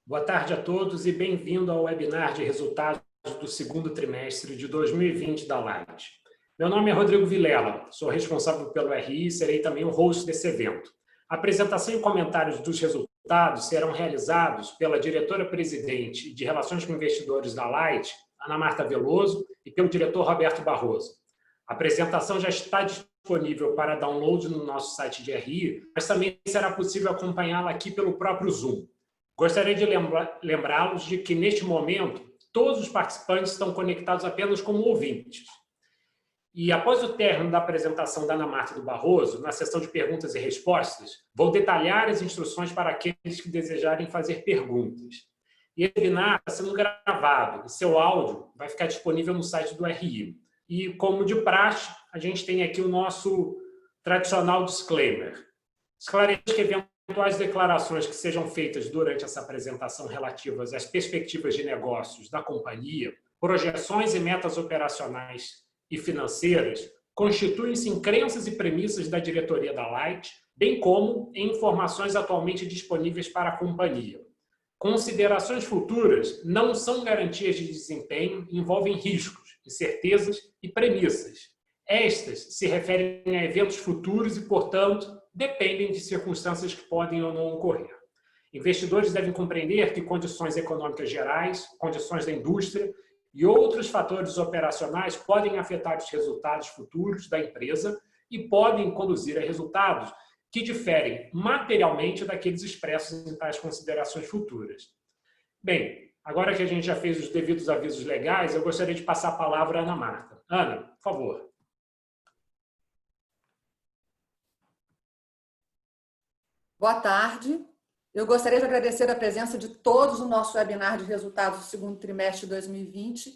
Boa tarde a todos e bem-vindo ao webinar de resultados do segundo trimestre de 2020 da Light. Meu nome é Rodrigo Vilela, sou responsável pelo RI e serei também o host desse evento. A apresentação e comentários dos resultados serão realizados pela diretora-presidente de Relações com Investidores da Light, Ana Marta Veloso, e pelo diretor Roberto Barroso. A apresentação já está disponível para download no nosso site de RI, mas também será possível acompanhá-la aqui pelo próprio Zoom. Gostaria de lembrá-los de que, neste momento, todos os participantes estão conectados apenas como ouvintes. E, após o término da apresentação da Ana Marta do Barroso, na sessão de perguntas e respostas, vou detalhar as instruções para aqueles que desejarem fazer perguntas. E o webinar está sendo gravado e seu áudio vai ficar disponível no site do RI. E, como de praxe, a gente tem aqui o nosso tradicional disclaimer. Esclareço que eventuais declarações que sejam feitas durante essa apresentação relativas às perspectivas de negócios da companhia, projeções e metas operacionais e financeiras, constituem-se em crenças e premissas da diretoria da Light, bem como em informações atualmente disponíveis para a companhia. Considerações futuras não são garantias de desempenho e envolvem riscos, incertezas e premissas. Estas se referem a eventos futuros e, portanto, dependem de circunstâncias que podem ou não ocorrer. Investidores devem compreender que condições econômicas gerais, condições da indústria e outros fatores operacionais podem afetar os resultados futuros da empresa e podem conduzir a resultados que diferem materialmente daqueles expressos em tais considerações futuras. Bem, agora que a gente já fez os devidos avisos legais, eu gostaria de passar a palavra à Ana Marta. Ana, por favor. Boa tarde. Eu gostaria de agradecer a presença de todos no nosso webinar de resultados do segundo trimestre de 2020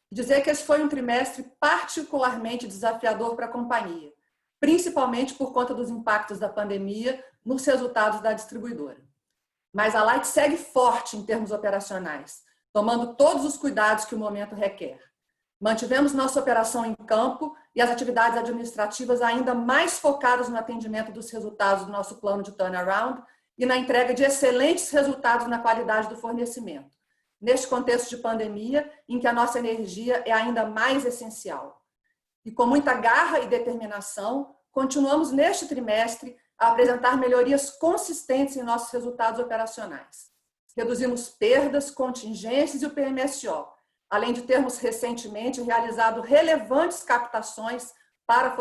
e dizer que esse foi um trimestre particularmente desafiador para a companhia, principalmente por conta dos impactos da pandemia nos resultados da distribuidora. Mas a Light segue forte em termos operacionais, tomando todos os cuidados que o momento requer. Mantivemos nossa operação em campo e as atividades administrativas ainda mais focadas no atendimento dos resultados do nosso plano de turnaround e na entrega de excelentes resultados na qualidade do fornecimento, neste contexto de pandemia em que a nossa energia é ainda mais essencial. E com muita garra e determinação, continuamos neste trimestre a apresentar melhorias consistentes em nossos resultados operacionais. Reduzimos perdas, contingências e o PMSO, além de termos recentemente realizado relevantes captações para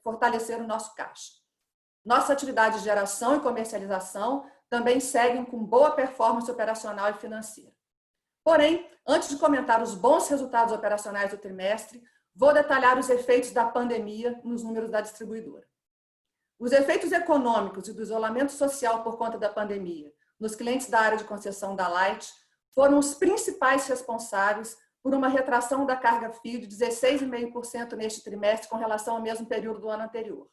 fortalecer o nosso caixa. Nossa atividade de geração e comercialização também seguem com boa performance operacional e financeira. Porém, antes de comentar os bons resultados operacionais do trimestre, vou detalhar os efeitos da pandemia nos números da distribuidora. Os efeitos econômicos e do isolamento social por conta da pandemia nos clientes da área de concessão da Light foram os principais responsáveis por uma retração da carga fio de 16,5% neste trimestre com relação ao mesmo período do ano anterior.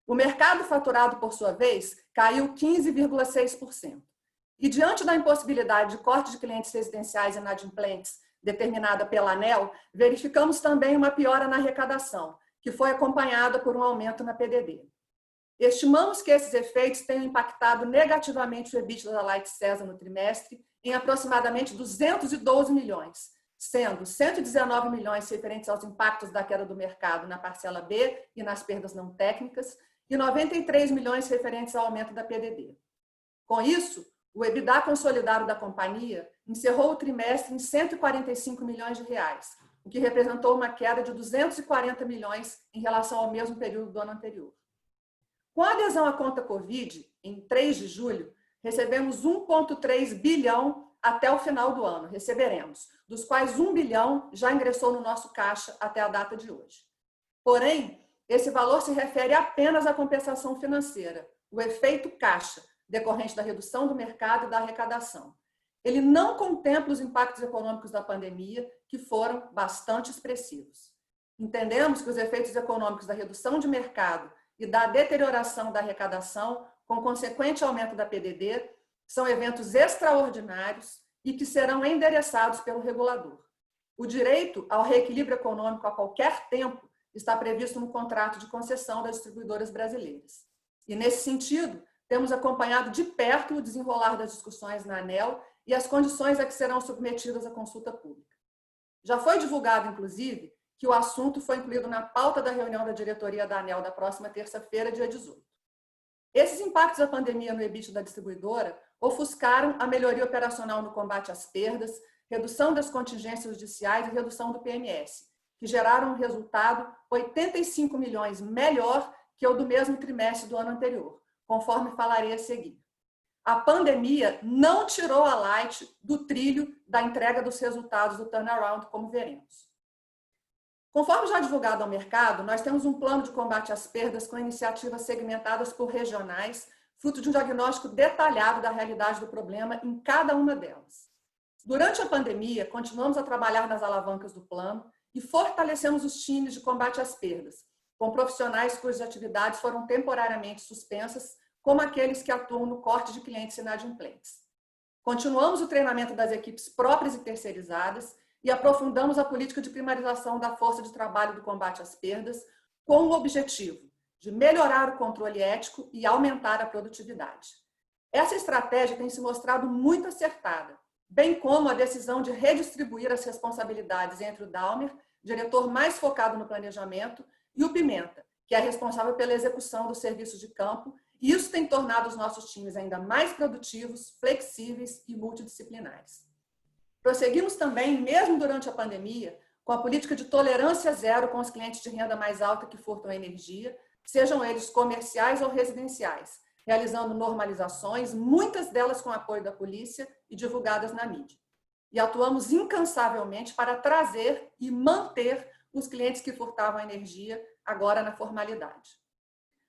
O mercado faturado, por sua vez, caiu 15,6%. E diante da impossibilidade de corte de clientes residenciais inadimplentes determinada pela ANEEL, verificamos também uma piora na arrecadação, que foi acompanhada por um aumento na PDD. Estimamos que esses efeitos tenham impactado negativamente o EBITDA da Light SESA no trimestre em aproximadamente 212 milhões, sendo 119 milhões referentes aos impactos da queda do mercado na parcela B e nas perdas não técnicas e 93 milhões referentes ao aumento da PDD. Com isso, o EBITDA consolidado da companhia encerrou o trimestre em 145 milhões de reais, o que representou uma queda de 240 milhões em relação ao mesmo período do ano anterior. Com a adesão à conta Covid, em 3 de julho, recebemos 1,3 bilhão até o final do ano, receberemos, dos quais 1 bilhão já ingressou no nosso caixa até a data de hoje. Porém, esse valor se refere apenas à compensação financeira, o efeito caixa, decorrente da redução do mercado e da arrecadação. Ele não contempla os impactos econômicos da pandemia, que foram bastante expressivos. Entendemos que os efeitos econômicos da redução de mercado e da deterioração da arrecadação, com consequente aumento da PDD, são eventos extraordinários e que serão endereçados pelo regulador. O direito ao reequilíbrio econômico a qualquer tempo está previsto no contrato de concessão das distribuidoras brasileiras. E, nesse sentido, temos acompanhado de perto o desenrolar das discussões na ANEEL e as condições a que serão submetidas à consulta pública. Já foi divulgado, inclusive, que o assunto foi incluído na pauta da reunião da diretoria da ANEEL da próxima terça-feira, dia 18. Esses impactos da pandemia no EBITDA da distribuidora ofuscaram a melhoria operacional no combate às perdas, redução das contingências judiciais e redução do PMS, que geraram um resultado 85 milhões melhor que o do mesmo trimestre do ano anterior, conforme falarei a seguir. A pandemia não tirou a Light do trilho da entrega dos resultados do turnaround, como veremos. Conforme já divulgado ao mercado, nós temos um plano de combate às perdas com iniciativas segmentadas por regionais, fruto de um diagnóstico detalhado da realidade do problema em cada uma delas. Durante a pandemia, continuamos a trabalhar nas alavancas do plano e fortalecemos os times de combate às perdas, com profissionais cujas atividades foram temporariamente suspensas, como aqueles que atuam no corte de clientes inadimplentes. Continuamos o treinamento das equipes próprias e terceirizadas e aprofundamos a política de primarização da força de trabalho do combate às perdas, com o objetivo de melhorar o controle ético e aumentar a produtividade. Essa estratégia tem se mostrado muito acertada, bem como a decisão de redistribuir as responsabilidades entre o Dalmer, diretor mais focado no planejamento, e o Pimenta, que é responsável pela execução dos serviços de campo, e isso tem tornado os nossos times ainda mais produtivos, flexíveis e multidisciplinares. Prosseguimos também, mesmo durante a pandemia, com a política de tolerância zero com os clientes de renda mais alta que furtam a energia, sejam eles comerciais ou residenciais, realizando normalizações, muitas delas com apoio da polícia e divulgadas na mídia. E atuamos incansavelmente para trazer e manter os clientes que furtavam a energia agora na formalidade.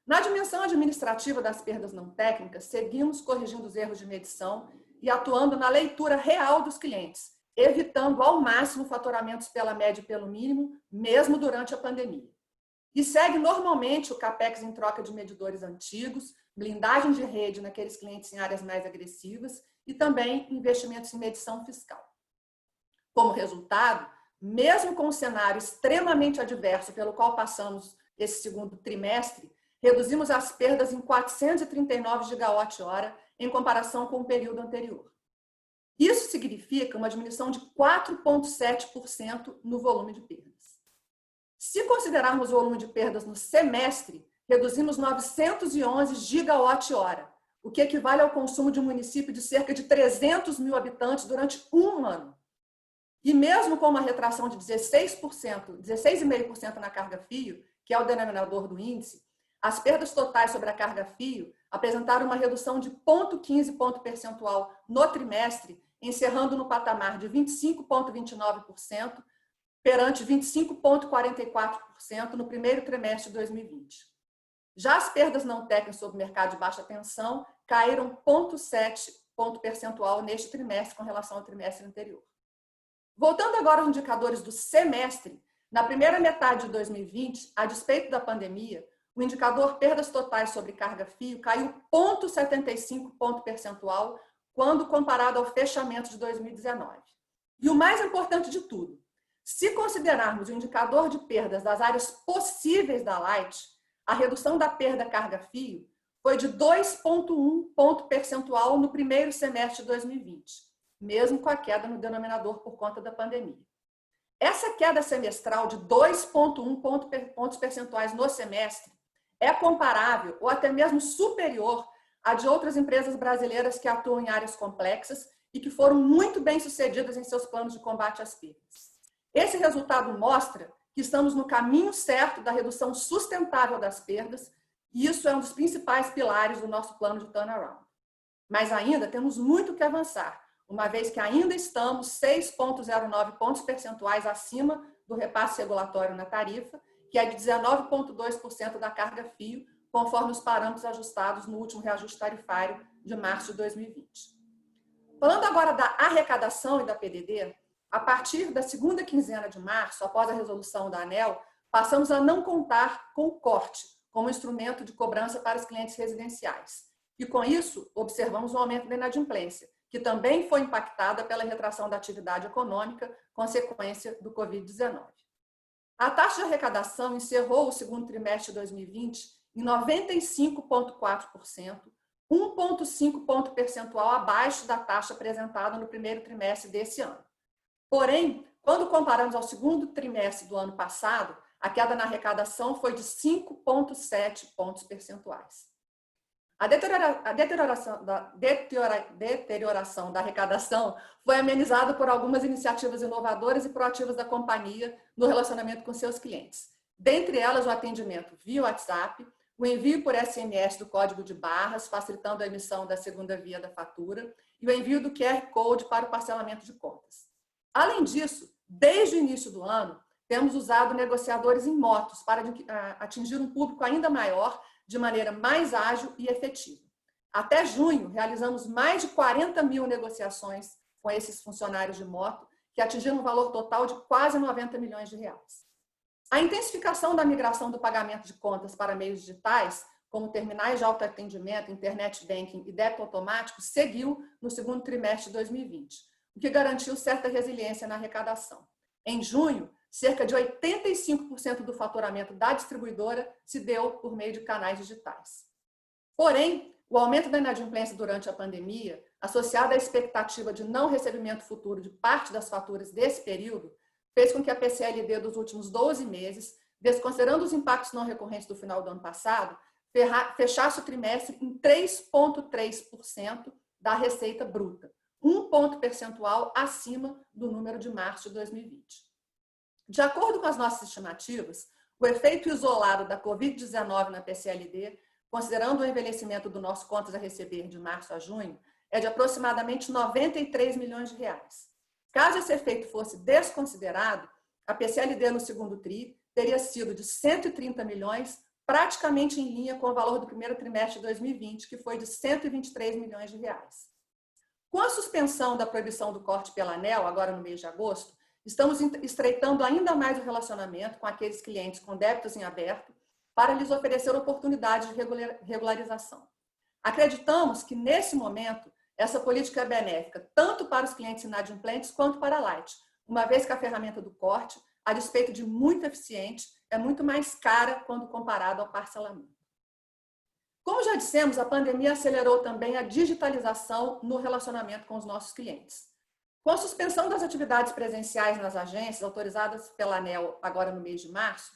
Na dimensão administrativa das perdas não técnicas, seguimos corrigindo os erros de medição e atuando na leitura real dos clientes, evitando ao máximo faturamentos pela média e pelo mínimo, mesmo durante a pandemia. E segue normalmente o CAPEX em troca de medidores antigos, blindagem de rede naqueles clientes em áreas mais agressivas e também investimentos em medição fiscal. Como resultado, mesmo com um cenário extremamente adverso pelo qual passamos esse segundo trimestre, reduzimos as perdas em 439 gigawatt-hora em comparação com o período anterior. Isso significa uma diminuição de 4,7% no volume de perdas. Se considerarmos o volume de perdas no semestre, reduzimos 911 gigawatt-hora, o que equivale ao consumo de um município de cerca de 300 mil habitantes durante um ano. E mesmo com uma retração de 16,5% na carga fio, que é o denominador do índice, as perdas totais sobre a carga fio apresentaram uma redução de 0,15 ponto percentual no trimestre, encerrando no patamar de 25,29%, perante 25,44% no primeiro trimestre de 2020. Já as perdas não técnicas sobre o mercado de baixa tensão caíram 0,7 ponto percentual neste trimestre com relação ao trimestre anterior. Voltando agora aos indicadores do semestre, na primeira metade de 2020, a despeito da pandemia, o indicador perdas totais sobre carga fio caiu 0,75 ponto percentual quando comparado ao fechamento de 2019. E o mais importante de tudo, se considerarmos o indicador de perdas das áreas possíveis da Light, a redução da perda carga fio foi de 2,1 ponto percentual no primeiro semestre de 2020, mesmo com a queda no denominador por conta da pandemia. Essa queda semestral de 2,1 pontos percentuais no semestre é comparável ou até mesmo superior à de outras empresas brasileiras que atuam em áreas complexas e que foram muito bem sucedidas em seus planos de combate às perdas. Esse resultado mostra que estamos no caminho certo da redução sustentável das perdas e isso é um dos principais pilares do nosso plano de turnaround. Mas ainda temos muito que avançar, uma vez que ainda estamos 6,09 pontos percentuais acima do repasse regulatório na tarifa, que é de 19,2% da carga fio, conforme os parâmetros ajustados no último reajuste tarifário de março de 2020. Falando agora da arrecadação e da PDD, a partir da segunda quinzena de março, após a resolução da ANEEL, passamos a não contar com o corte como instrumento de cobrança para os clientes residenciais. E com isso, observamos um aumento da inadimplência, que também foi impactada pela retração da atividade econômica, consequência do Covid-19. A taxa de arrecadação encerrou o segundo trimestre de 2020 em 95,4%, 1,5 ponto percentual abaixo da taxa apresentada no primeiro trimestre desse ano. Porém, quando comparamos ao segundo trimestre do ano passado, a queda na arrecadação foi de 5,7 pontos percentuais. A deterioração da arrecadação foi amenizada por algumas iniciativas inovadoras e proativas da companhia no relacionamento com seus clientes. Dentre elas, o atendimento via WhatsApp, o envio por SMS do código de barras, facilitando a emissão da segunda via da fatura, e o envio do QR Code para o parcelamento de contas. Além disso, desde o início do ano, temos usado negociadores em motos para atingir um público ainda maior, de maneira mais ágil e efetiva. Até junho, realizamos mais de 40 mil negociações com esses funcionários de moto, que atingiram um valor total de quase 90 milhões de reais. A intensificação da migração do pagamento de contas para meios digitais, como terminais de autoatendimento, internet banking e débito automático, seguiu no segundo trimestre de 2020, o que garantiu certa resiliência na arrecadação. Em junho, cerca de 85% do faturamento da distribuidora se deu por meio de canais digitais. Porém, o aumento da inadimplência durante a pandemia, associado à expectativa de não recebimento futuro de parte das faturas desse período, fez com que a PCLD dos últimos 12 meses, desconsiderando os impactos não recorrentes do final do ano passado, fechasse o trimestre em 3,3% da receita bruta, 1 ponto percentual acima do número de março de 2020. De acordo com as nossas estimativas, o efeito isolado da Covid-19 na PCLD, considerando o envelhecimento do nosso contas a receber de março a junho, é de aproximadamente 93 milhões de reais. Caso esse efeito fosse desconsiderado, a PCLD no segundo TRI teria sido de 130 milhões, praticamente em linha com o valor do primeiro trimestre de 2020, que foi de 123 milhões de reais. Com a suspensão da proibição do corte pela ANEEL, agora no mês de agosto, estamos estreitando ainda mais o relacionamento com aqueles clientes com débitos em aberto para lhes oferecer oportunidades de regularização. Acreditamos que, nesse momento, essa política é benéfica tanto para os clientes inadimplentes quanto para a Light, uma vez que a ferramenta do corte, a despeito de muito eficiente, é muito mais cara quando comparado ao parcelamento. Como já dissemos, a pandemia acelerou também a digitalização no relacionamento com os nossos clientes. Com a suspensão das atividades presenciais nas agências, autorizadas pela ANEEL agora no mês de março,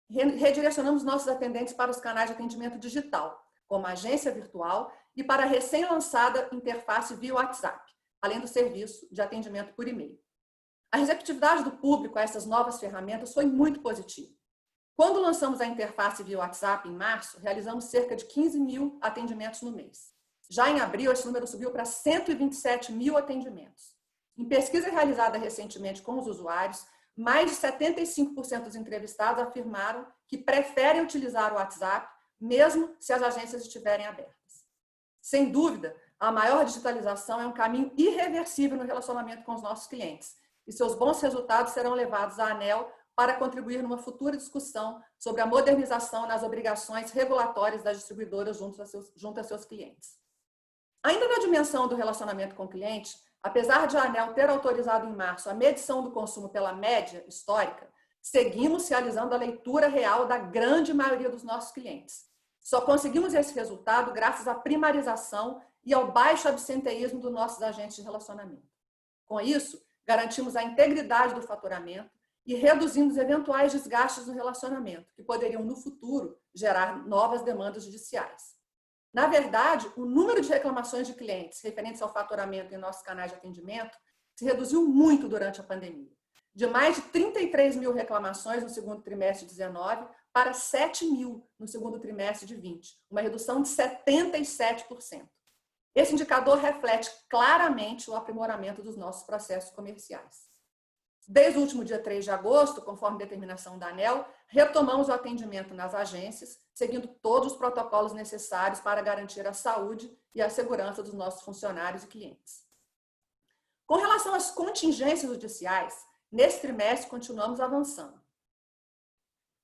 redirecionamos nossos atendentes para os canais de atendimento digital, como a agência virtual e para a recém-lançada interface via WhatsApp, além do serviço de atendimento por e-mail. A receptividade do público a essas novas ferramentas foi muito positiva. Quando lançamos a interface via WhatsApp em março, realizamos cerca de 15 mil atendimentos no mês. Já em abril, esse número subiu para 127 mil atendimentos. Em pesquisa realizada recentemente com os usuários, mais de 75% dos entrevistados afirmaram que preferem utilizar o WhatsApp, mesmo se as agências estiverem abertas. Sem dúvida, a maior digitalização é um caminho irreversível no relacionamento com os nossos clientes, e seus bons resultados serão levados à ANEEL para contribuir numa futura discussão sobre a modernização nas obrigações regulatórias das distribuidoras junto a seus clientes. Ainda na dimensão do relacionamento com o cliente, apesar de a ANEEL ter autorizado em março a medição do consumo pela média histórica, seguimos realizando a leitura real da grande maioria dos nossos clientes. Só conseguimos esse resultado graças à primarização e ao baixo absenteísmo dos nossos agentes de relacionamento. Com isso, garantimos a integridade do faturamento e reduzimos eventuais desgastes no relacionamento, que poderiam, no futuro, gerar novas demandas judiciais. Na verdade, o número de reclamações de clientes referentes ao faturamento em nossos canais de atendimento se reduziu muito durante a pandemia, de mais de 33 mil reclamações no segundo trimestre de 19 para 7 mil no segundo trimestre de 20, uma redução de 77%. Esse indicador reflete claramente o aprimoramento dos nossos processos comerciais. Desde o último dia 3 de agosto, conforme determinação da ANEEL, retomamos o atendimento nas agências, seguindo todos os protocolos necessários para garantir a saúde e a segurança dos nossos funcionários e clientes. Com relação às contingências judiciais, nesse trimestre continuamos avançando.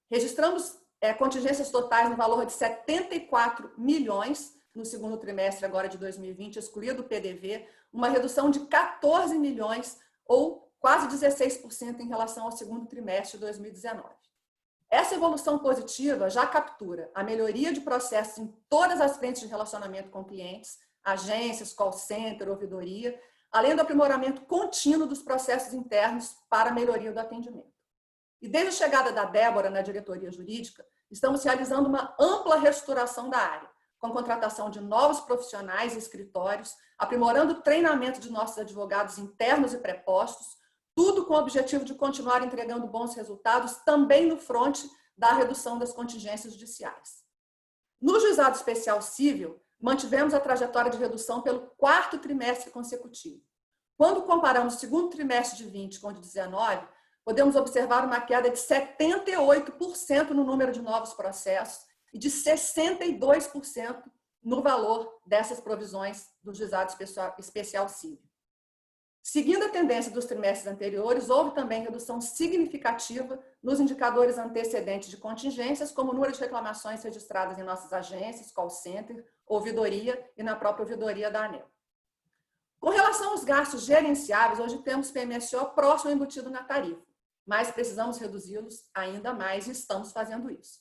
Registramos contingências totais no valor de 74 milhões no segundo trimestre agora de 2020, excluído o PDV, uma redução de 14 milhões ou quase 16% em relação ao segundo trimestre de 2019. Essa evolução positiva já captura a melhoria de processos em todas as frentes de relacionamento com clientes, agências, call center, ouvidoria, além do aprimoramento contínuo dos processos internos para a melhoria do atendimento. E desde a chegada da Débora na diretoria jurídica, estamos realizando uma ampla reestruturação da área, com contratação de novos profissionais e escritórios, aprimorando o treinamento de nossos advogados internos e prepostos, tudo com o objetivo de continuar entregando bons resultados também no fronte da redução das contingências judiciais. No Juizado Especial Cível, mantivemos a trajetória de redução pelo 4º trimestre consecutivo. Quando comparamos o segundo trimestre de 20 com o de 19, podemos observar uma queda de 78% no número de novos processos e de 62% no valor dessas provisões do Juizado Especial Cível. Seguindo a tendência dos trimestres anteriores, houve também redução significativa nos indicadores antecedentes de contingências, como o número de reclamações registradas em nossas agências, call center, ouvidoria e na própria ouvidoria da ANEEL. Com relação aos gastos gerenciáveis, hoje temos PMSO próximo embutido na tarifa, mas precisamos reduzi-los ainda mais e estamos fazendo isso.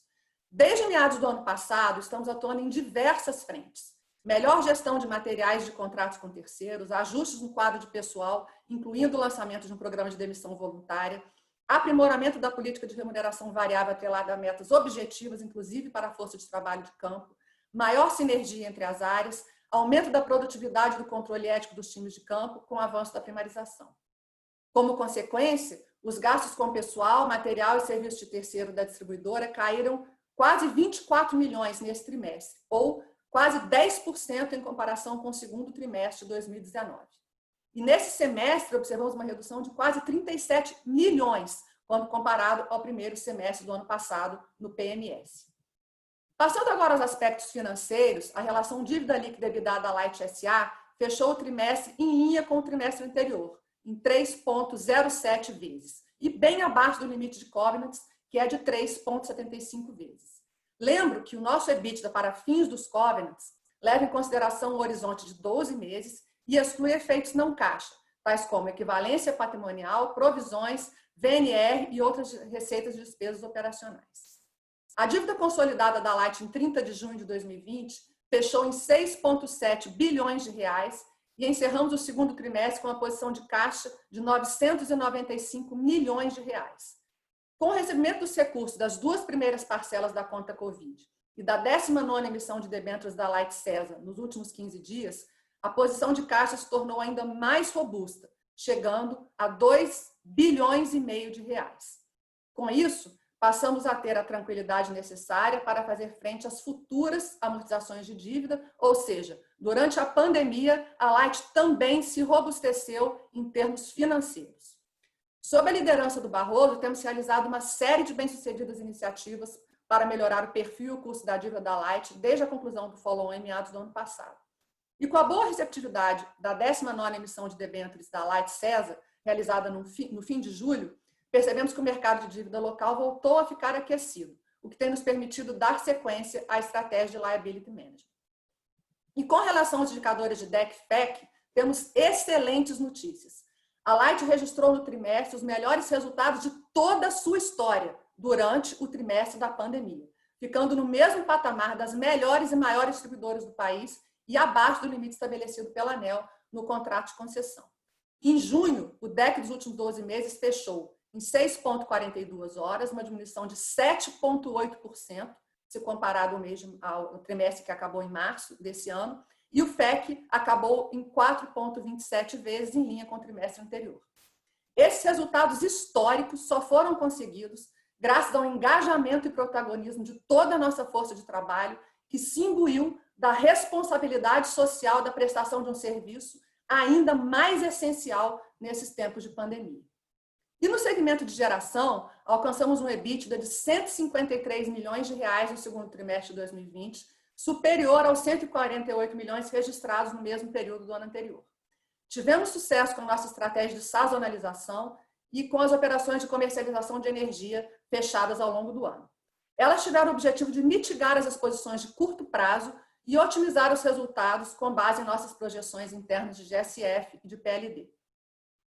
Desde meados do ano passado, estamos atuando em diversas frentes. Melhor gestão de materiais de contratos com terceiros, ajustes no quadro de pessoal, incluindo o lançamento de um programa de demissão voluntária, aprimoramento da política de remuneração variável atrelada a metas objetivas, inclusive para a força de trabalho de campo, maior sinergia entre as áreas, aumento da produtividade do controle ético dos times de campo com o avanço da primarização. Como consequência, os gastos com pessoal, material e serviço de terceiro da distribuidora caíram quase 24 milhões nesse trimestre, ou quase 10% em comparação com o segundo trimestre de 2019. E nesse semestre observamos uma redução de quase 37 milhões, quando comparado ao primeiro semestre do ano passado no PMS. Passando agora aos aspectos financeiros, a relação dívida líquida EBITDA da Light SA fechou o trimestre em linha com o trimestre anterior, em 3,07 vezes, e bem abaixo do limite de covenants, que é de 3,75 vezes. Lembro que o nosso EBITDA para fins dos covenants leva em consideração o horizonte de 12 meses e exclui efeitos não caixa, tais como equivalência patrimonial, provisões, VNR e outras receitas e despesas operacionais. A dívida consolidada da Light em 30 de junho de 2020 fechou em 6,7 bilhões de reais e encerramos o segundo trimestre com uma posição de caixa de 995 milhões de reais. Com o recebimento dos recursos das 2 primeiras parcelas da conta Covid e da 19ª emissão de debêntures da Light SESA nos últimos 15 dias, a posição de caixa se tornou ainda mais robusta, chegando a 2 bilhões e meio de reais. Com isso, passamos a ter a tranquilidade necessária para fazer frente às futuras amortizações de dívida, ou seja, durante a pandemia, a Light também se robusteceu em termos financeiros. Sob a liderança do Barroso, temos realizado uma série de bem-sucedidas iniciativas para melhorar o perfil e o custo da dívida da Light desde a conclusão do follow-on em meados do ano passado. E com a boa receptividade da 19ª emissão de debêntures da Light SESA, realizada no fim de julho, percebemos que o mercado de dívida local voltou a ficar aquecido, o que tem nos permitido dar sequência à estratégia de liability management. E com relação aos indicadores de DEC e FEC, temos excelentes notícias. A Light registrou no trimestre os melhores resultados de toda a sua história durante o trimestre da pandemia, ficando no mesmo patamar das melhores e maiores distribuidoras do país e abaixo do limite estabelecido pela ANEEL no contrato de concessão. Em junho, o DEC dos últimos 12 meses fechou em 6,42 horas, uma diminuição de 7,8%, se comparado ao trimestre que acabou em março desse ano, e o FEC acabou em 4,27 vezes em linha com o trimestre anterior. Esses resultados históricos só foram conseguidos graças ao engajamento e protagonismo de toda a nossa força de trabalho, que se imbuiu da responsabilidade social da prestação de um serviço ainda mais essencial nesses tempos de pandemia. E no segmento de geração, alcançamos um EBITDA de 153 milhões de reais no segundo trimestre de 2020, superior aos 148 milhões registrados no mesmo período do ano anterior. Tivemos sucesso com a nossa estratégia de sazonalização e com as operações de comercialização de energia fechadas ao longo do ano. Elas tiveram o objetivo de mitigar as exposições de curto prazo e otimizar os resultados com base em nossas projeções internas de GSF e de PLD.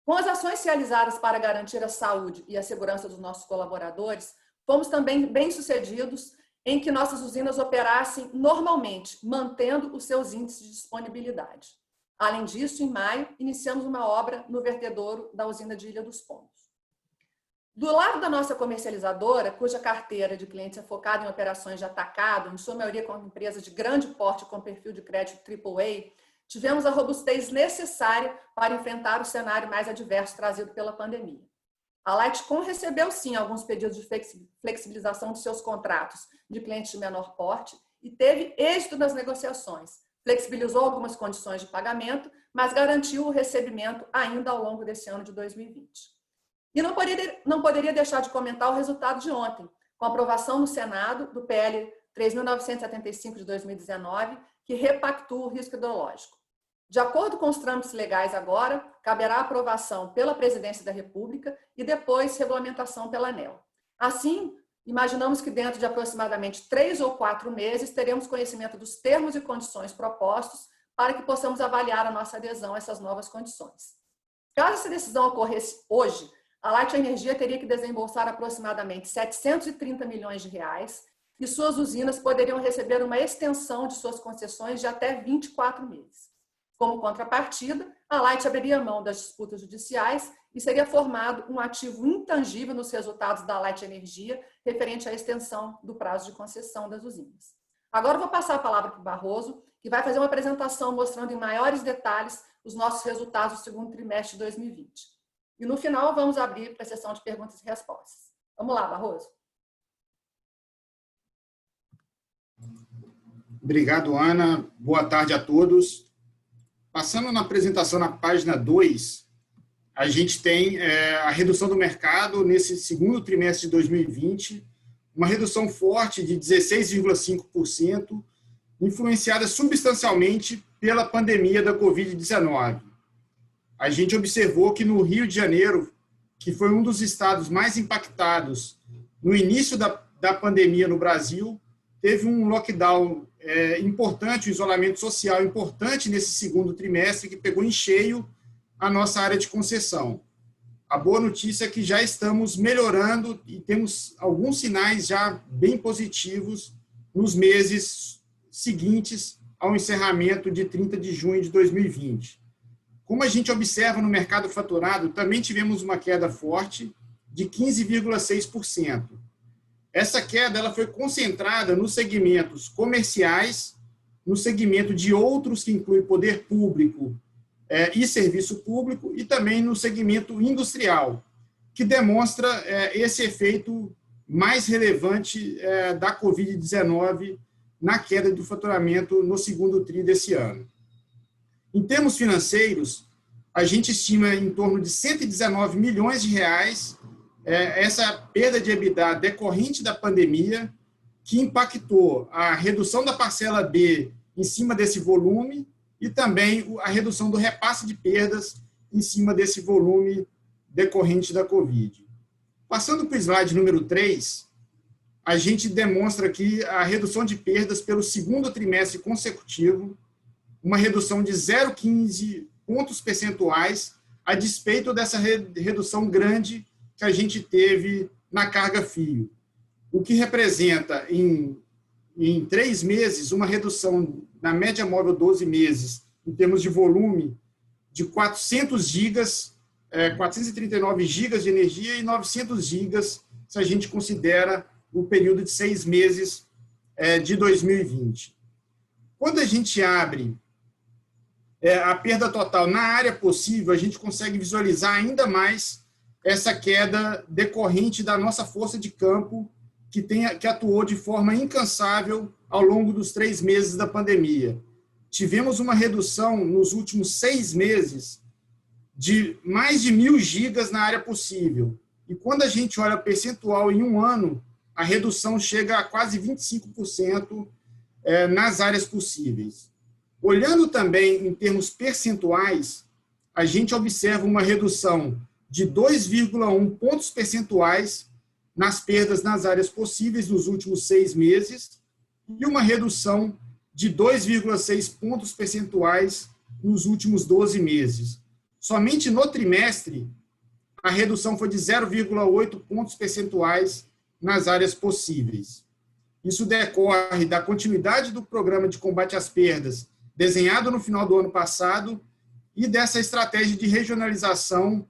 Com as ações realizadas para garantir a saúde e a segurança dos nossos colaboradores, fomos também bem-sucedidos em que nossas usinas operassem normalmente, mantendo os seus índices de disponibilidade. Além disso, em maio, iniciamos uma obra no vertedouro da usina de Ilha dos Pombos. Do lado da nossa comercializadora, cuja carteira de clientes é focada em operações de atacado, em sua maioria com empresas de grande porte com perfil de crédito AAA, tivemos a robustez necessária para enfrentar o cenário mais adverso trazido pela pandemia. A Lightcom recebeu, sim, alguns pedidos de flexibilização de seus contratos de clientes de menor porte e teve êxito nas negociações. Flexibilizou algumas condições de pagamento, mas garantiu o recebimento ainda ao longo desse ano de 2020. E não poderia deixar de comentar o resultado de ontem, com a aprovação no Senado do PL 3.975 de 2019, que repactua o risco hidrológico. De acordo com os trâmites legais agora, caberá aprovação pela Presidência da República e depois regulamentação pela ANEEL. Assim, imaginamos que dentro de aproximadamente 3 ou 4 meses teremos conhecimento dos termos e condições propostos para que possamos avaliar a nossa adesão a essas novas condições. Caso essa decisão ocorresse hoje, a Light Energia teria que desembolsar aproximadamente 730 milhões de reais e suas usinas poderiam receber uma extensão de suas concessões de até 24 meses. Como contrapartida, a Light abriria mão das disputas judiciais e seria formado um ativo intangível nos resultados da Light Energia referente à extensão do prazo de concessão das usinas. Agora eu vou passar a palavra para o Barroso, que vai fazer uma apresentação mostrando em maiores detalhes os nossos resultados do segundo trimestre de 2020. E no final vamos abrir para a sessão de perguntas e respostas. Vamos lá, Barroso. Obrigado, Ana. Boa tarde a todos. Passando na apresentação na página 2, a gente tem a redução do mercado nesse segundo trimestre de 2020, uma redução forte de 16,5%, influenciada substancialmente pela pandemia da Covid-19. A gente observou que no Rio de Janeiro, que foi um dos estados mais impactados no início da pandemia no Brasil, teve um lockdown importante, um isolamento social importante nesse segundo trimestre, que pegou em cheio a nossa área de concessão. A boa notícia é que já estamos melhorando e temos alguns sinais já bem positivos nos meses seguintes ao encerramento de 30 de junho de 2020. Como a gente observa no mercado faturado, também tivemos uma queda forte de 15,6%. Essa queda ela foi concentrada nos segmentos comerciais, no segmento de outros, que inclui poder público e serviço público, e também no segmento industrial, que demonstra esse efeito mais relevante da Covid-19 na queda do faturamento no segundo tri desse ano. Em termos financeiros, a gente estima em torno de 119 milhões de reais essa perda de EBITDA decorrente da pandemia, que impactou a redução da parcela B em cima desse volume e também a redução do repasse de perdas em cima desse volume decorrente da Covid. Passando para o slide número 3, a gente demonstra aqui a redução de perdas pelo segundo trimestre consecutivo, uma redução de 0,15 pontos percentuais, a despeito dessa redução grande que a gente teve na carga fio, o que representa em 3 meses uma redução na média móvel 12 meses, em termos de volume, de 400 gigas, 439 gigas de energia e 900 gigas, se a gente considera o período de 6 meses de 2020. Quando a gente abre a perda total na área possível, a gente consegue visualizar ainda mais essa queda decorrente da nossa força de campo, que atuou de forma incansável ao longo dos 3 meses da pandemia. Tivemos uma redução nos últimos 6 meses de mais de 1.000 gigas na área possível. E quando a gente olha o percentual em um ano, a redução chega a quase 25% nas áreas possíveis. Olhando também em termos percentuais, a gente observa uma redução de 2,1 pontos percentuais nas perdas nas áreas possíveis nos últimos 6 meses e uma redução de 2,6 pontos percentuais nos últimos 12 meses. Somente no trimestre, a redução foi de 0,8 pontos percentuais nas áreas possíveis. Isso decorre da continuidade do programa de combate às perdas, desenhado no final do ano passado, e dessa estratégia de regionalização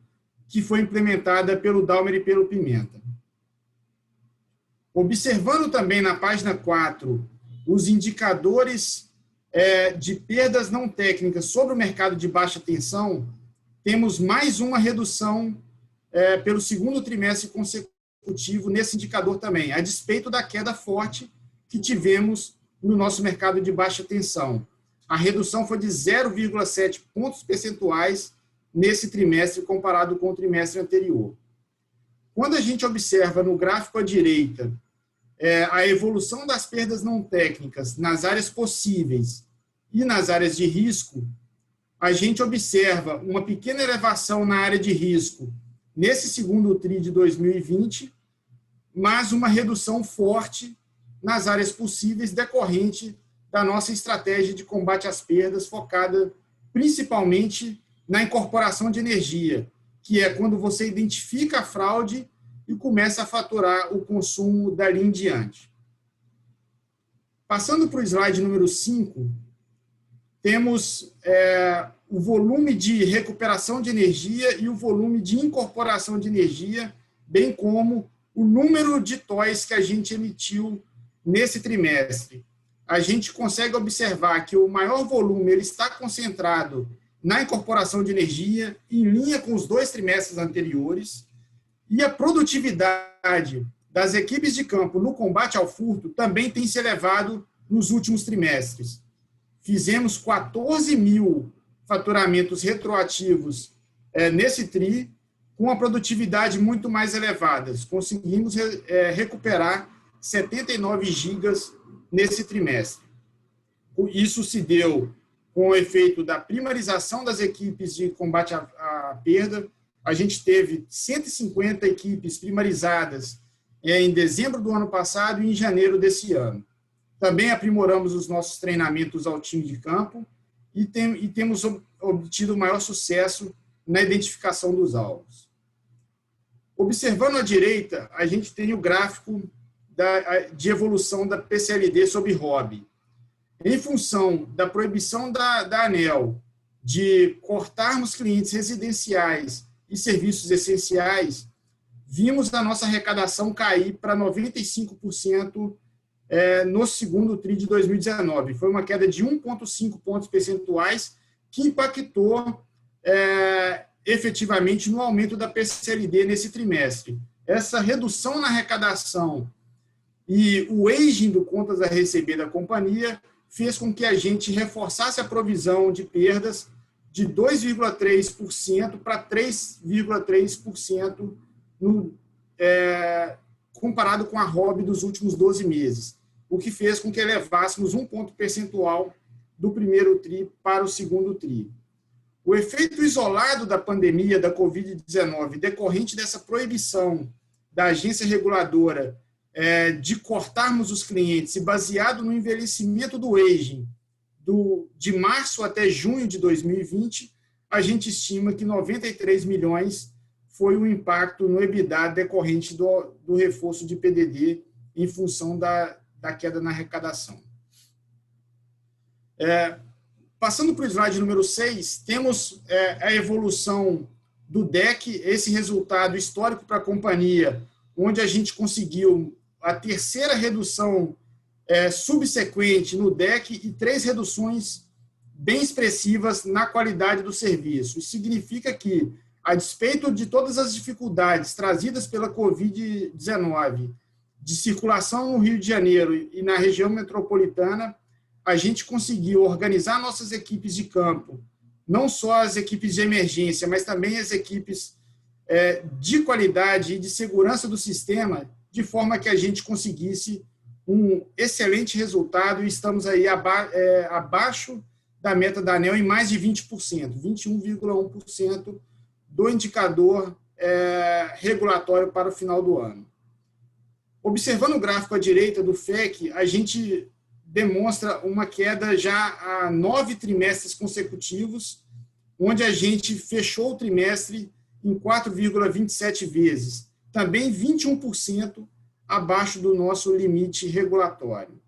que foi implementada pelo Dalmer e pelo Pimenta. Observando também na página 4 os indicadores de perdas não técnicas sobre o mercado de baixa tensão, temos mais uma redução pelo segundo trimestre consecutivo nesse indicador também, a despeito da queda forte que tivemos no nosso mercado de baixa tensão. A redução foi de 0,7 pontos percentuais nesse trimestre comparado com o trimestre anterior. Quando a gente observa no gráfico à direita a evolução das perdas não técnicas nas áreas possíveis e nas áreas de risco, a gente observa uma pequena elevação na área de risco nesse segundo TRI de 2020, mas uma redução forte nas áreas possíveis decorrente da nossa estratégia de combate às perdas focada principalmente na incorporação de energia, que é quando você identifica a fraude e começa a faturar o consumo dali em diante. Passando para o slide número 5, temos o volume de recuperação de energia e o volume de incorporação de energia, bem como o número de TOIs que a gente emitiu nesse trimestre. A gente consegue observar que o maior volume ele está concentrado na incorporação de energia, em linha com os 2 trimestres anteriores, e a produtividade das equipes de campo no combate ao furto também tem se elevado nos últimos trimestres. Fizemos 14 mil faturamentos retroativos nesse TRI, com a produtividade muito mais elevada. Conseguimos recuperar 79 gigas nesse trimestre. Isso se deu com o efeito da primarização das equipes de combate à perda. A gente teve 150 equipes primarizadas em dezembro do ano passado e em janeiro desse ano. Também aprimoramos os nossos treinamentos ao time de campo e temos obtido maior sucesso na identificação dos alvos. Observando à direita, a gente tem o gráfico de evolução da PCLD sobre hobby. Em função da proibição da ANEEL de cortarmos clientes residenciais e serviços essenciais, vimos a nossa arrecadação cair para 95% no segundo TRI de 2019. Foi uma queda de 1,5 pontos percentuais que impactou efetivamente no aumento da PCLD nesse trimestre. Essa redução na arrecadação e o aging do contas a receber da companhia fez com que a gente reforçasse a provisão de perdas de 2,3% para 3,3% comparado com a ROB dos últimos 12 meses, o que fez com que elevássemos 1 ponto percentual do primeiro TRI para o segundo TRI. O efeito isolado da pandemia da Covid-19, decorrente dessa proibição da agência reguladora de cortarmos os clientes e baseado no envelhecimento do aging de março até junho de 2020, a gente estima que 93 milhões foi o impacto no EBITDA decorrente do reforço de PDD em função da queda na arrecadação. Passando para o slide número 6, temos a evolução do DEC, esse resultado histórico para a companhia, onde a gente conseguiu a terceira redução subsequente no DEC e 3 reduções bem expressivas na qualidade do serviço. Isso significa que, a despeito de todas as dificuldades trazidas pela Covid-19, de circulação no Rio de Janeiro e na região metropolitana, a gente conseguiu organizar nossas equipes de campo, não só as equipes de emergência, mas também as equipes de qualidade e de segurança do sistema, de forma que a gente conseguisse um excelente resultado e estamos aí abaixo da meta da ANEEL em mais de 20%, 21,1% do indicador regulatório para o final do ano. Observando o gráfico à direita do FEC, a gente demonstra uma queda já há 9 trimestres consecutivos, onde a gente fechou o trimestre em 4,27 vezes, também 21% abaixo do nosso limite regulatório.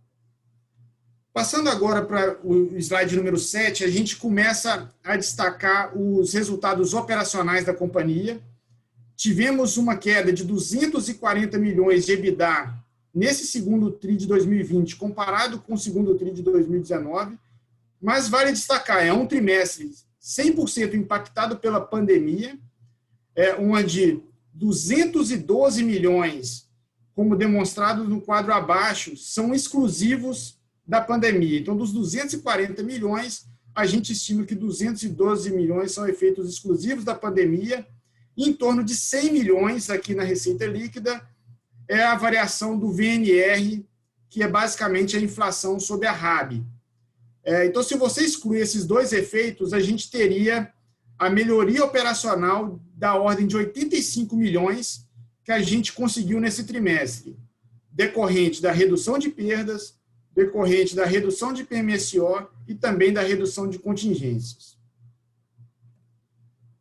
Passando agora para o slide número 7, a gente começa a destacar os resultados operacionais da companhia. Tivemos uma queda de 240 milhões de EBITDA nesse segundo TRI de 2020, comparado com o segundo TRI de 2019, mas vale destacar, é um trimestre 100% impactado pela pandemia, onde 212 milhões, como demonstrado no quadro abaixo, são exclusivos da pandemia. Então, dos 240 milhões, a gente estima que 212 milhões são efeitos exclusivos da pandemia, e em torno de 100 milhões aqui na receita líquida é a variação do VNR, que é basicamente a inflação sobre a RAB. Então, se você excluir esses dois efeitos, a gente teria a melhoria operacional da ordem de 85 milhões que a gente conseguiu nesse trimestre, decorrente da redução de perdas, decorrente da redução de PMSO e também da redução de contingências.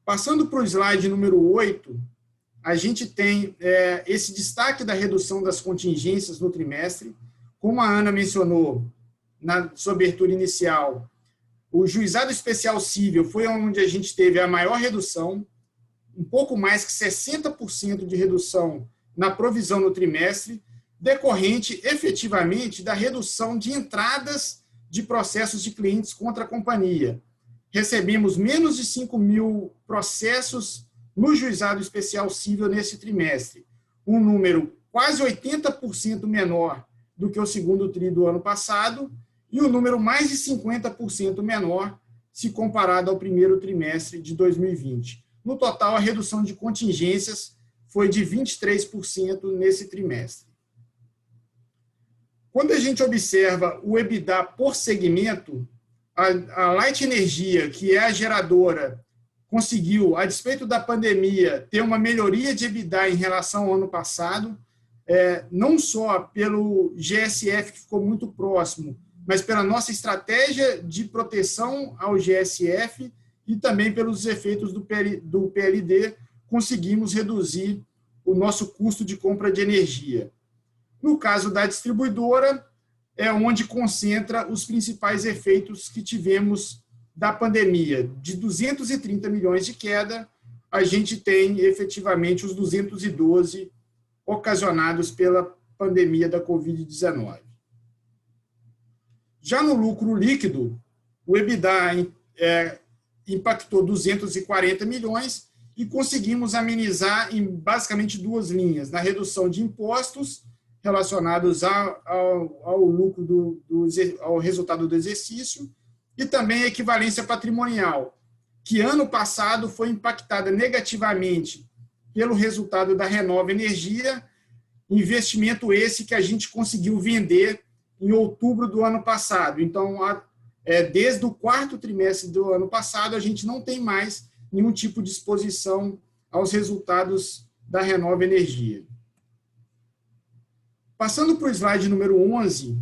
Passando para o slide número 8, a gente tem esse destaque da redução das contingências no trimestre. Como a Ana mencionou na sua abertura inicial, o Juizado Especial Cível foi onde a gente teve a maior redução, um pouco mais que 60% de redução na provisão no trimestre, decorrente efetivamente da redução de entradas de processos de clientes contra a companhia. Recebemos menos de 5 mil processos no Juizado Especial Cível nesse trimestre, um número quase 80% menor do que o segundo TRI do ano passado e um número mais de 50% menor se comparado ao primeiro trimestre de 2020. No total, a redução de contingências foi de 23% nesse trimestre. Quando a gente observa o EBITDA por segmento, a Light Energia, que é a geradora, conseguiu, a despeito da pandemia, ter uma melhoria de EBITDA em relação ao ano passado, não só pelo GSF, que ficou muito próximo, mas pela nossa estratégia de proteção ao GSF e também pelos efeitos do PLD, conseguimos reduzir o nosso custo de compra de energia. No caso da distribuidora, é onde concentra os principais efeitos que tivemos da pandemia. De 230 milhões de queda, a gente tem efetivamente os 212 ocasionados pela pandemia da Covid-19. Já no lucro líquido, o EBITDA impactou 240 milhões e conseguimos amenizar em basicamente duas linhas, na redução de impostos relacionados ao lucro ao resultado do exercício e também a equivalência patrimonial, que ano passado foi impactada negativamente pelo resultado da Renova Energia, investimento esse que a gente conseguiu vender em outubro do ano passado. Então, desde o quarto trimestre do ano passado, a gente não tem mais nenhum tipo de exposição aos resultados da Renova Energia. Passando para o slide número 11,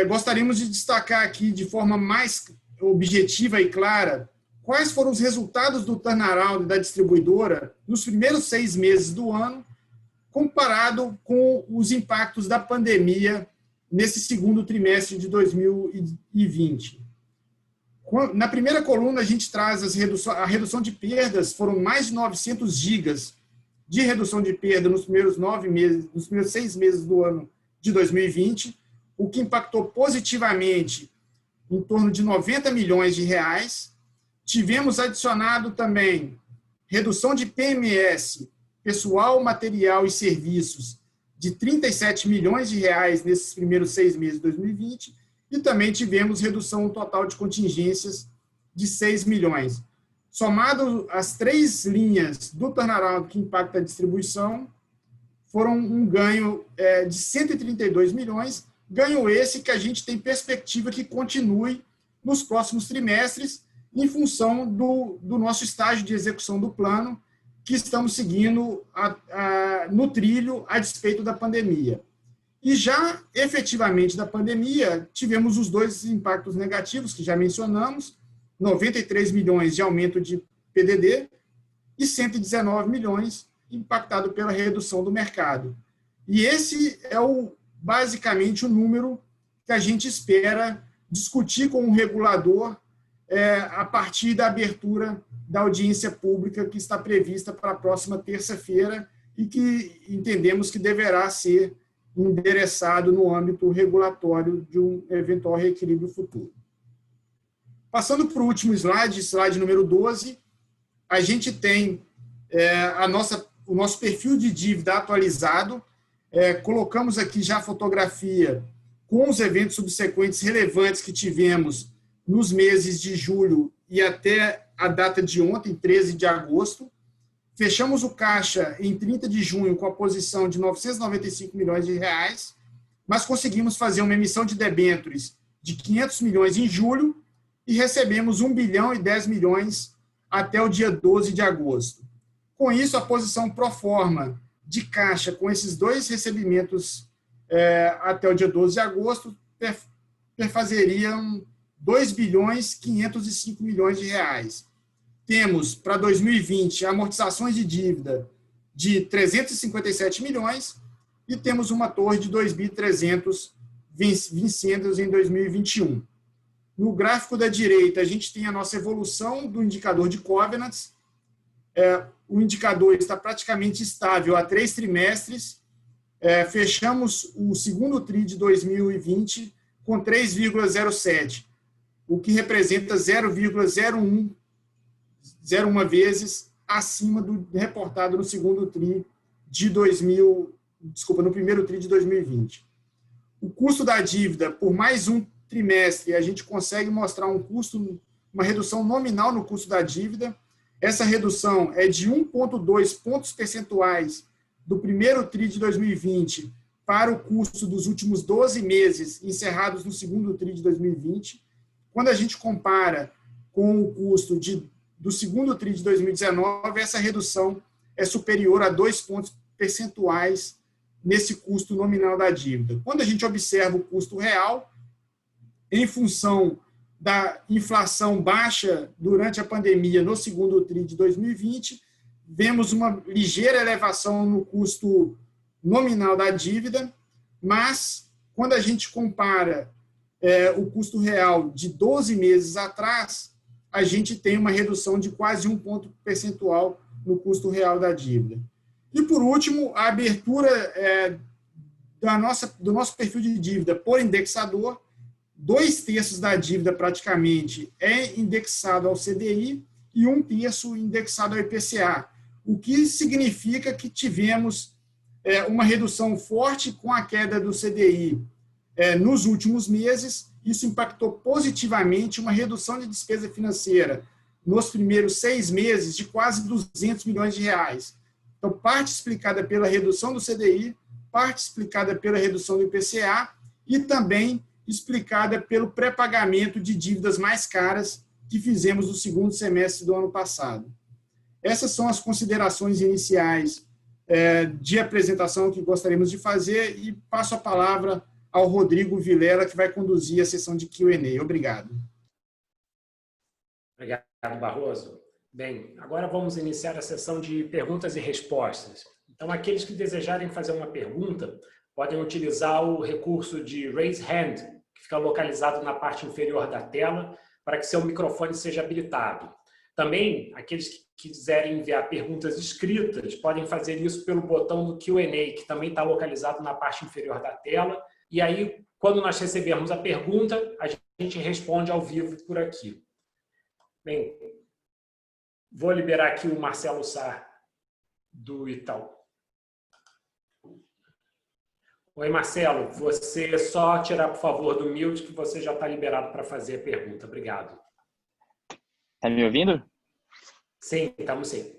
gostaríamos de destacar aqui de forma mais objetiva e clara quais foram os resultados do turnaround da distribuidora nos primeiros 6 meses do ano, comparado com os impactos da pandemia nesse segundo trimestre de 2020. Na primeira coluna, a gente traz a redução de perdas, foram mais de 900 gigas de redução de perda nos primeiros 6 meses do ano de 2020, o que impactou positivamente em torno de 90 milhões de reais. Tivemos adicionado também redução de PMS, pessoal, material e serviços, de 37 milhões de reais nesses primeiros 6 meses de 2020, e também tivemos redução total de contingências de 6 milhões. Somado as 3 linhas do turnaround que impacta a distribuição, foram um ganho de 132 milhões, ganho esse que a gente tem perspectiva que continue nos próximos trimestres, em função do nosso estágio de execução do plano, que estamos seguindo no trilho a despeito da pandemia. E já, efetivamente, da pandemia, tivemos os 2 impactos negativos que já mencionamos, 93 milhões de aumento de PDD e 119 milhões impactado pela redução do mercado. E esse é basicamente o número que a gente espera discutir com o regulador a partir da abertura da audiência pública que está prevista para a próxima terça-feira e que entendemos que deverá ser endereçado no âmbito regulatório de um eventual reequilíbrio futuro. Passando para o último slide número 12, a gente tem o nosso perfil de dívida atualizado. Colocamos aqui já a fotografia com os eventos subsequentes relevantes que tivemos nos meses de julho e até a data de ontem, 13 de agosto. Fechamos o caixa em 30 de junho com a posição de 995 milhões de reais, mas conseguimos fazer uma emissão de debêntures de 500 milhões em julho e recebemos 1 bilhão e 10 milhões até o dia 12 de agosto. Com isso, a posição pro forma de caixa com esses dois recebimentos até o dia 12 de agosto perfazeriam 2 bilhões 505 milhões de reais. Temos, para 2020, amortizações de dívida de 357 milhões e temos uma torre de 2.300 vencidas em 2021. No gráfico da direita, a gente tem a nossa evolução do indicador de covenants. O indicador está praticamente estável há 3 trimestres. Fechamos o segundo TRI de 2020 com 3,07, o que representa 0,01 vezes acima do reportado no segundo TRI no primeiro TRI de 2020. O custo da dívida, por mais um trimestre, a gente consegue mostrar uma redução nominal no custo da dívida. Essa redução é de 1,2 pontos percentuais do primeiro TRI de 2020 para o custo dos últimos 12 meses encerrados no segundo TRI de 2020. Quando a gente compara com o custo do segundo TRI de 2019, essa redução é superior a 2 pontos percentuais nesse custo nominal da dívida. Quando a gente observa o custo real, em função da inflação baixa durante a pandemia no segundo TRI de 2020, vemos uma ligeira elevação no custo nominal da dívida, mas quando a gente compara o custo real de 12 meses atrás, a gente tem uma redução de quase 1 ponto percentual no custo real da dívida. E, por último, a abertura do nosso perfil de dívida por indexador. 2/3 da dívida, praticamente, é indexado ao CDI e 1/3 indexado ao IPCA, o que significa que tivemos uma redução forte com a queda do CDI nos últimos meses. Isso impactou positivamente uma redução de despesa financeira nos primeiros 6 meses de quase 200 milhões de reais. Então, parte explicada pela redução do CDI, parte explicada pela redução do IPCA e também explicada pelo pré-pagamento de dívidas mais caras que fizemos no segundo semestre do ano passado. Essas são as considerações iniciais de apresentação que gostaríamos de fazer e passo a palavra ao Rodrigo Vilela, que vai conduzir a sessão de Q&A. Obrigado. Obrigado, Barroso. Bem, agora vamos iniciar a sessão de perguntas e respostas. Então, aqueles que desejarem fazer uma pergunta podem utilizar o recurso de Raise Hand, que fica localizado na parte inferior da tela, para que seu microfone seja habilitado. Também, aqueles que quiserem enviar perguntas escritas podem fazer isso pelo botão do Q&A, que também está localizado na parte inferior da tela. E aí, quando nós recebermos a pergunta, a gente responde ao vivo por aqui. Bem, vou liberar aqui o Marcelo Sá, do Itaú. Oi, Marcelo. Você só tirar, por favor, do mute, que você já está liberado para fazer a pergunta. Obrigado. Tá me ouvindo? Sim, estamos sim.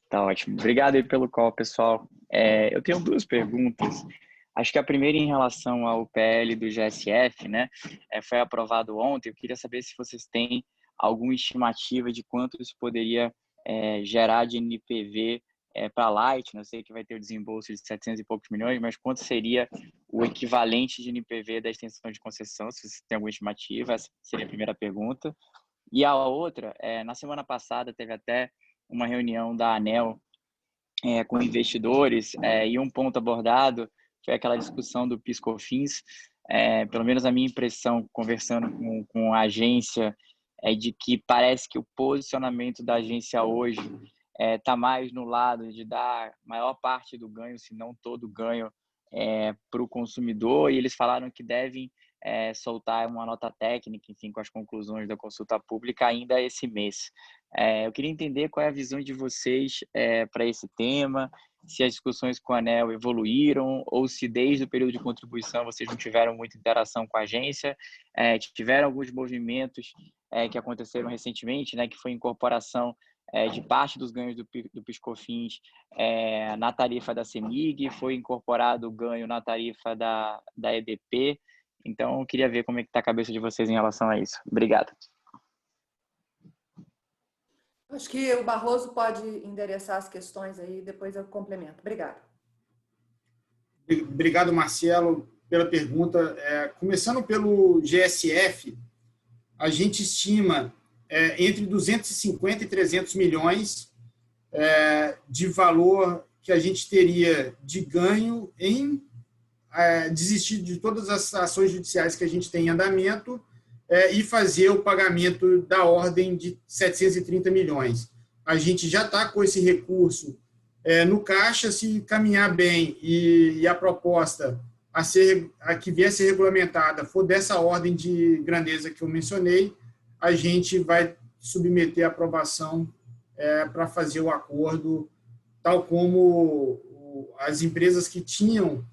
Tá ótimo. Obrigado aí pelo call, pessoal. Eu tenho 2 perguntas. Acho que a primeira em relação ao PL do GSF, né? Foi aprovado ontem. Eu queria saber se vocês têm alguma estimativa de quanto isso poderia gerar de NPV para a Light. Eu sei que vai ter o desembolso de 700 e poucos milhões, mas quanto seria o equivalente de NPV da extensão de concessão, se vocês têm alguma estimativa? Essa seria a primeira pergunta. E a outra, na semana passada teve até uma reunião da ANEEL com investidores, e um ponto abordado foi aquela discussão do PIS/COFINS. Pelo menos a minha impressão, conversando com a agência, é de que parece que o posicionamento da agência hoje está mais no lado de dar maior parte do ganho, se não todo o ganho, para o consumidor, e eles falaram que devem soltar uma nota técnica, enfim, com as conclusões da consulta pública ainda esse mês. Eu queria entender qual é a visão de vocês para esse tema, se as discussões com a ANEEL evoluíram ou se desde o período de contribuição vocês não tiveram muita interação com a agência, tiveram alguns movimentos que aconteceram recentemente, né, que foi a incorporação de parte dos ganhos do PIS/COFINS na tarifa da CEMIG, foi incorporado o ganho na tarifa da EDP. Então, eu queria ver como é que está a cabeça de vocês em relação a isso. Obrigado. Acho que o Barroso pode endereçar as questões aí, depois eu complemento. Obrigada. Obrigado, Marcelo, pela pergunta. Começando pelo GSF, a gente estima entre 250 e 300 milhões de valor que a gente teria de ganho em desistir de todas as ações judiciais que a gente tem em andamento e fazer o pagamento da ordem de 730 milhões. A gente já está com esse recurso no caixa. Se caminhar bem e a proposta a que vier a ser regulamentada for dessa ordem de grandeza que eu mencionei, a gente vai submeter a aprovação para fazer o acordo, tal como as empresas que tinham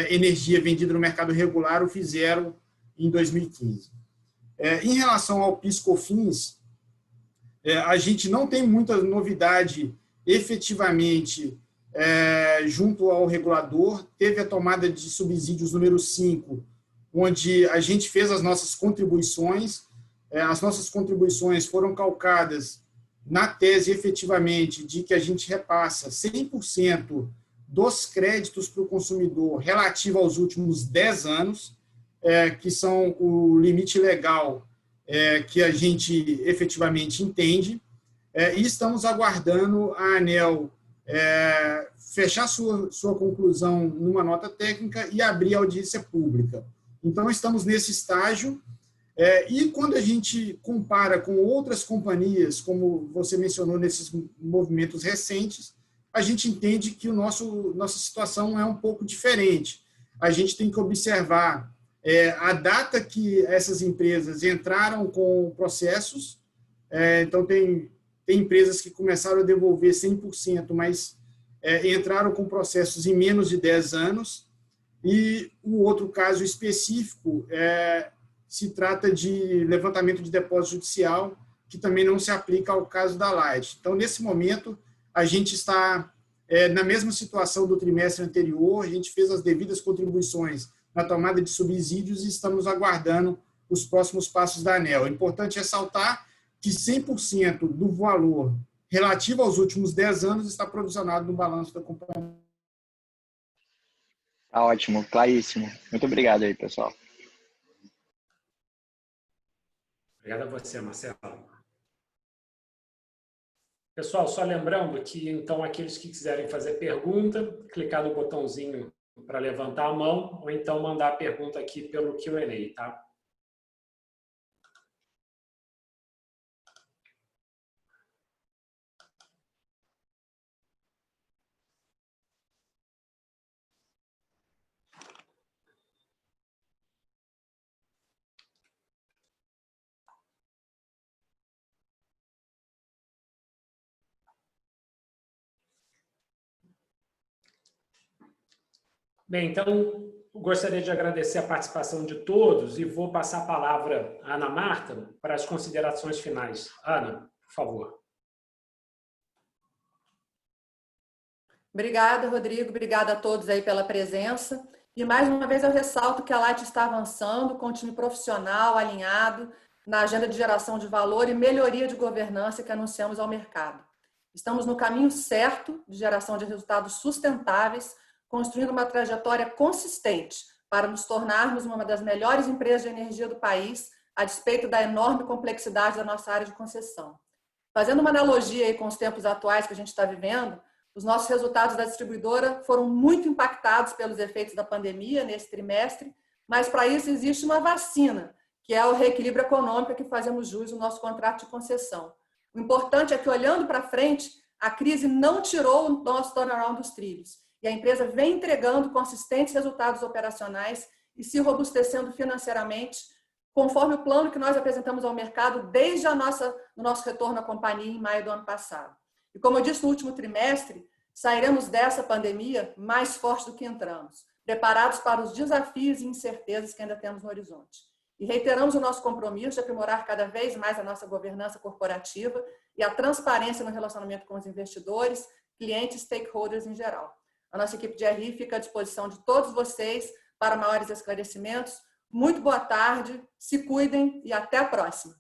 energia vendida no mercado regular o fizeram em 2015. Em relação ao PIS/COFINS, a gente não tem muita novidade efetivamente junto ao regulador. Teve a tomada de subsídios número 5, onde a gente fez as nossas contribuições. As nossas contribuições foram calcadas na tese, efetivamente, de que a gente repassa 100% dos créditos para o consumidor relativo aos últimos 10 anos, que são o limite legal que a gente efetivamente entende, e estamos aguardando a ANEEL fechar sua conclusão numa nota técnica e abrir a audiência pública. Então, estamos nesse estágio, e quando a gente compara com outras companhias, como você mencionou nesses movimentos recentes, a gente entende que nossa situação é um pouco diferente. A gente tem que observar a data que essas empresas entraram com processos. Então, tem empresas que começaram a devolver 100%, mas entraram com processos em menos de 10 anos. E o outro caso específico se trata de levantamento de depósito judicial, que também não se aplica ao caso da Light. Então, nesse momento, a gente está na mesma situação do trimestre anterior. A gente fez as devidas contribuições na tomada de subsídios e estamos aguardando os próximos passos da ANEEL. É importante ressaltar que 100% do valor relativo aos últimos 10 anos está provisionado no balanço da companhia. Tá ótimo, claríssimo. Muito obrigado aí, pessoal. Obrigado a você, Marcelo. Pessoal, só lembrando que, então, aqueles que quiserem fazer pergunta, clicar no botãozinho para levantar a mão, ou então mandar a pergunta aqui pelo Q&A, tá? Bem, então, gostaria de agradecer a participação de todos e vou passar a palavra à Ana Marta para as considerações finais. Ana, por favor. Obrigada, Rodrigo. Obrigada a todos aí pela presença. E, mais uma vez, eu ressalto que a Light está avançando com um time profissional, alinhado, na agenda de geração de valor e melhoria de governança que anunciamos ao mercado. Estamos no caminho certo de geração de resultados sustentáveis, construindo uma trajetória consistente para nos tornarmos uma das melhores empresas de energia do país, a despeito da enorme complexidade da nossa área de concessão. Fazendo uma analogia aí com os tempos atuais que a gente está vivendo, Os nossos resultados da distribuidora foram muito impactados pelos efeitos da pandemia nesse trimestre, mas para isso existe uma vacina, que é o reequilíbrio econômico que fazemos jus ao nosso contrato de concessão. O importante é que, olhando para frente, a crise não tirou o nosso turnaround dos trilhos e a empresa vem entregando consistentes resultados operacionais e se robustecendo financeiramente, conforme o plano que nós apresentamos ao mercado desde o nosso retorno à companhia em maio do ano passado. E como eu disse no último trimestre, sairemos dessa pandemia mais fortes do que entramos, preparados para os desafios e incertezas que ainda temos no horizonte. E reiteramos o nosso compromisso de aprimorar cada vez mais a nossa governança corporativa e a transparência no relacionamento com os investidores, clientes e stakeholders em geral. A nossa equipe de RI fica à disposição de todos vocês para maiores esclarecimentos. Muito boa tarde, se cuidem e até a próxima.